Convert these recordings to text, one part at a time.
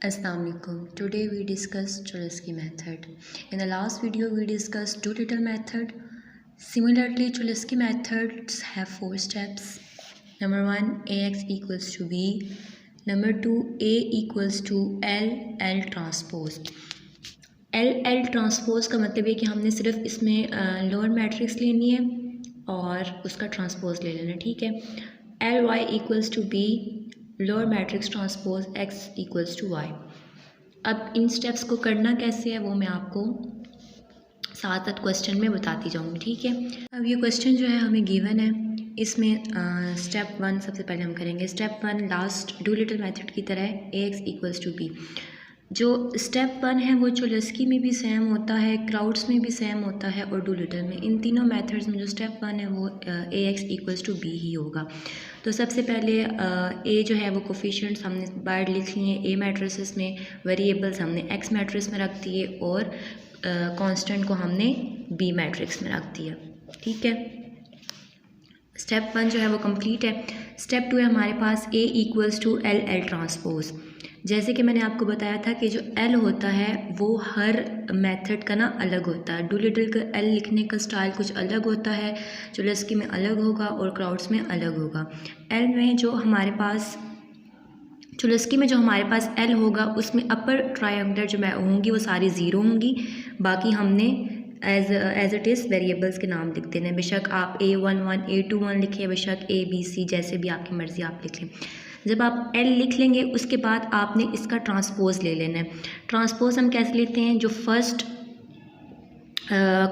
Assalamualaikum. Today we discuss Cholesky method. In the last video we discussed Doolittle method. Similarly, Cholesky methods have 4 steps. Number 1, Ax equals to B. Number 2, A equals to L transpose. L transpose का मतलब है कि हमने सिर्फ इसमें lower matrix लेनी है और उसका ट्रांसपोज ले लेना, ठीक है। L Y equals to B, lower matrix transpose X equals to Y. अब इन स्टेप्स को करना कैसे है वो मैं आपको साथ साथ क्वेश्चन में बताती जाऊंगी, ठीक है। अब ये क्वेश्चन जो है हमें गिवन है, इसमें स्टेप 1 सबसे पहले हम करेंगे। स्टेप 1 लास्ट डूलिटल मेथड की तरह है, ए एक्स इक्वल्स टू बी। जो स्टेप 1 है वो चोलेस्की में भी सेम होता है, क्राउड्स में भी सेम होता है और डूलिटल में। इन तीनों मेथड्स में जो स्टेप 1 है वो ए एक्स इक्वल्स टू बी ही होगा। तो सबसे पहले ए जो है वो कोफिशिएंट्स हमने बाहर लिख लिए ए मैट्रिसेस में, वेरिएबल्स हमने एक्स मैट्रिक्स में रख दिए और कांस्टेंट को हमने बी मैट्रिक्स में रख दिया, ठीक है। स्टेप 1 जो है वो कंप्लीट है। स्टेप 2 है हमारे पास ए इक्वल्स टू एल ट्रांसपोज। जैसे कि मैंने आपको बताया था कि जो एल होता है वो हर मेथड का ना अलग होता है। डूलिटल का एल लिखने का स्टाइल कुछ अलग होता है, चोलेस्की में अलग होगा और क्राउड्स में अलग होगा। एल में जो हमारे पास चोलेस्की में जो हमारे पास एल होगा उसमें अपर ट्रायंगुलर जो मैं होंगी वो सारी ज़ीरो होंगी, बाकी हमने एज इट इज़ वेरिएबल्स के नाम लिख देने। बेशक आप A11 A21 लिखें, बेशक ABC जैसे भी आपकी मर्ज़ी आप लिख लें। जब आप एल लिख लेंगे उसके बाद आपने इसका ट्रांसपोज ले लेना है। ट्रांसपोज हम कैसे लेते हैं, जो फर्स्ट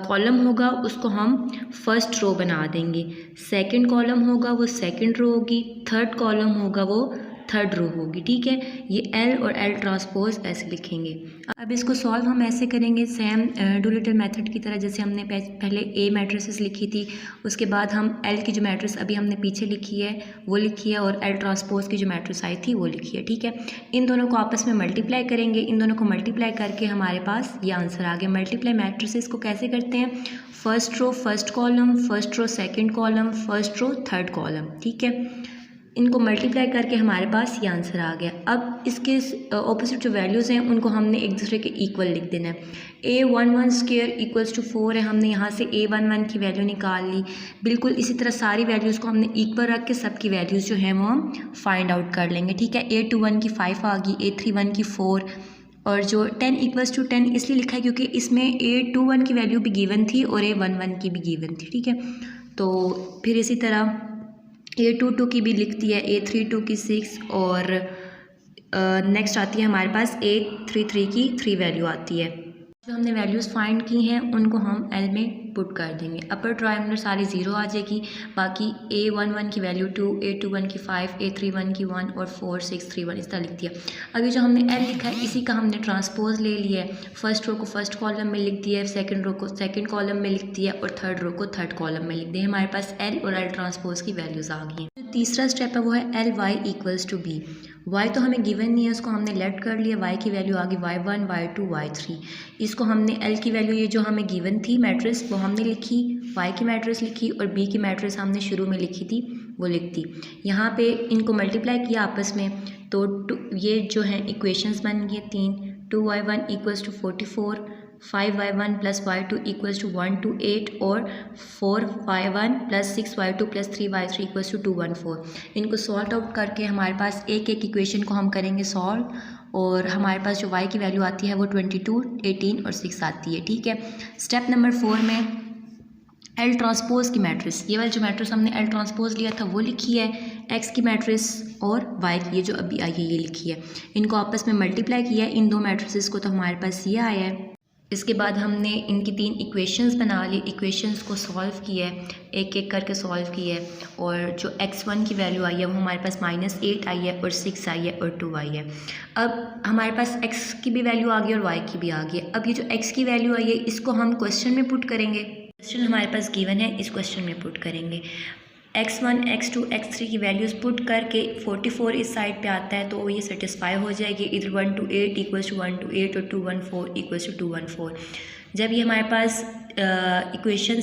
कॉलम होगा उसको हम फर्स्ट रो बना देंगे, सेकंड कॉलम होगा वो सेकंड रो होगी, थर्ड कॉलम होगा वो थर्ड रो होगी, ठीक है। ये एल और एल ट्रांसपोज ऐसे लिखेंगे। अब इसको सॉल्व हम ऐसे करेंगे सेम डूलिटल मेथड की तरह, जैसे हमने पहले ए मैट्रिसेस लिखी थी, उसके बाद हम एल की जो मैट्रिस अभी हमने पीछे लिखी है वो लिखी है और एल ट्रांसपोज की जो मैट्रिस आई थी वो लिखी है, ठीक है। इन दोनों को आपस में मल्टीप्लाई करेंगे, इन दोनों को मल्टीप्लाई करके हमारे पास ये आंसर आ गया। मल्टीप्लाई मैट्रिसेस को कैसे करते हैं, first row first column, first row second column, first row third column, ठीक है। इनको मल्टीप्लाई करके हमारे पास ये आंसर आ गया। अब इसके ऑपोजिट जो वैल्यूज़ हैं उनको हमने एक दूसरे के इक्वल लिख देना है। A11 स्क्वायर इक्वल्स टू 4 है, हमने यहाँ से A11 की वैल्यू निकाल ली। बिल्कुल इसी तरह सारी वैल्यूज़ को हमने इक्वल रख के सबकी वैल्यूज़ जो हैं वो हम फाइंड आउट कर लेंगे, ठीक है। A21 की 5 आ गई, A31 की 4 और जो 10 इक्वल्स टू 10 इसलिए लिखा है क्योंकि इसमें A21 की वैल्यू भी गिवन थी और A11 की भी गिवन थी, ठीक है। तो फिर इसी तरह A22 की भी लिखती है, A32 की 6 और नेक्स्ट आती है हमारे पास A33 की 3 वैल्यू आती है। जो हमने वैल्यूज़ फाइंड की हैं उनको हम एल में पुट कर देंगे। अपर ट्रायंगुलर सारी ज़ीरो आ जाएगी, बाकी A11 की वैल्यू 2, A21 की 5, A31 की 1 और 4 6 3 1 इस तरह लिख दिया। अभी जो हमने एल लिखा है इसी का हमने ट्रांसपोज ले लिया है। फर्स्ट रो को फर्स्ट कॉलम में लिख दिया है, सेकंड रो को सेकंड कॉलम में लिख दिया और थर्ड रो को थर्ड कॉलम में लिख दिया। हमारे पास एल और एल ट्रांसपोज की वैल्यूज़ आ गई हैं। जो तीसरा स्टेप है वो है L Y equals to B. Y तो हमें गिवन नहीं है, उसको हमने लेट कर लिया, वाई की वैल्यू आ गई y1 y2 y3। इसको हमने एल की वैल्यू ये जो हमें गिवन थी मैट्रिक्स वो हमने लिखी, वाई की मैट्रिक्स लिखी और बी की मैट्रिक्स हमने शुरू में लिखी थी वो लिख दी। यहाँ पे इनको मल्टीप्लाई किया आपस में तो ये जो है इक्वेशंस बन गई 3। 2y1 equals to 44, 5y1 plus y2 equals to 128 और 4y1 plus 6y2 plus 3y3 equals to 214। इनको सॉल्व आउट करके हमारे पास एक एक इक्वेशन को हम करेंगे सॉल्व और हमारे पास जो y की वैल्यू आती है वो 22, 18 और 6 आती है, ठीक है। स्टेप नंबर 4 में एल ट्रांसपोज की मैट्रिक्स, ये वाली जो मैट्रिक्स हमने एल ट्रांसपोज लिया था वो लिखी है, एक्स की मैट्रिक्स और वाई की ये जो अभी आई है ये लिखी है। इनको आपस में मल्टीप्लाई किया है, इन दो मैट्रिसेस को तो हमारे पास ये आया है। इसके बाद हमने इनकी 3 इक्वेशंस बना ली, इक्वेशंस को सॉल्व किया है, एक एक करके सॉल्व किया है और जो x1 की वैल्यू आई है वो हमारे पास -8 आई है और 6 आई है और 2 आई है। अब हमारे पास x की भी वैल्यू आ गई और y की भी आ गई है। अब ये जो x की वैल्यू आई है इसको हम क्वेश्चन में पुट करेंगे, क्वेश्चन हमारे पास गिवन है, इस क्वेश्चन में पुट करेंगे। x1 x2 x3 की वैल्यूज़ पुट करके 44 इस साइड पे आता है तो ये सेटिस्फाई हो जाएगी। इधर 1 to 8 इक्वल्स टू 1 to 8 और 214 इक्वल्स टू 214। जब ये हमारे पास क्वेश्चन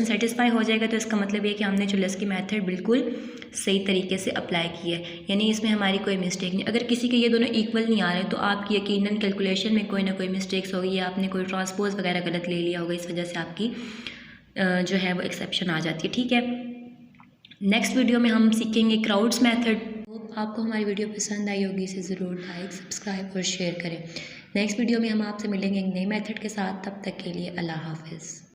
सेटिस्फाई हो जाएगा तो इसका मतलब ये कि हमने चुलस्की मेथड बिल्कुल सही तरीके से अप्लाई किया है, यानी इसमें हमारी कोई मिस्टेक नहीं। अगर किसी के ये दोनों इक्वल नहीं आ रहे तो आपकी यकीनन कैलकुलेशन में कोई ना कोई मिस्टेक्स होगी या आपने कोई ट्रांसपोज वगैरह गलत ले लिया होगा, इस वजह से आपकी जो है वो एक्सेप्शन आ जाती है। ठीक है, नेक्स्ट वीडियो में हम सीखेंगे क्राउड्स मेथड। आपको हमारी वीडियो पसंद आई होगी, इसे ज़रूर लाइक, सब्सक्राइब और शेयर करें। नेक्स्ट वीडियो में हम आपसे मिलेंगे एक नए मेथड के साथ, तब तक के लिए अल्लाह हाफ़िज़।